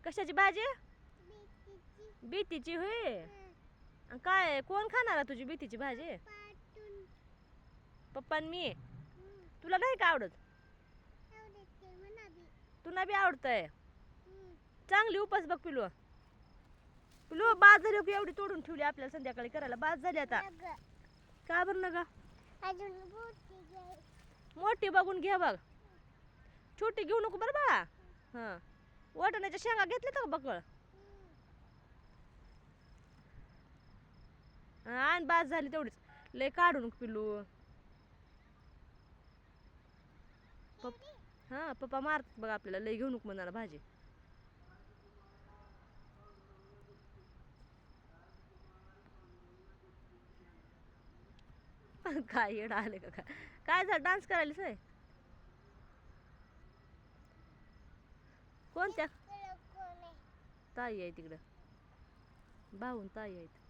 कशाची भाजी? बीतीची होय. काय कोण खाणार आहे तुझी बीतीची भाजी? पप्पा आणि मी. तुला नाही का आवडत? तुला बी आवडतंय. चांगली उपास बघ पिलू. पिलू बाद झाली की एवढी तोडून ठेवली आपल्याला संध्याकाळी करायला. बाद झाली आता. का बरं ना गा? मोठी बघून घे बघ. छोटी घेऊ नको बरं बाळा. हा वाटण्याच्या शेंगा घेतल्या का बकळ? आणि बाद झाली तेवढीच. लय काढू नको पिलू. हा पप्पा मारतात बघ आपल्याला. लय घेऊ नको म्हणाला भाजी. काय येडा आले का काय झालं? डान्स करायला आहे? कोणत्या ताई आहे तिकडं? भाऊन ताई आहेत.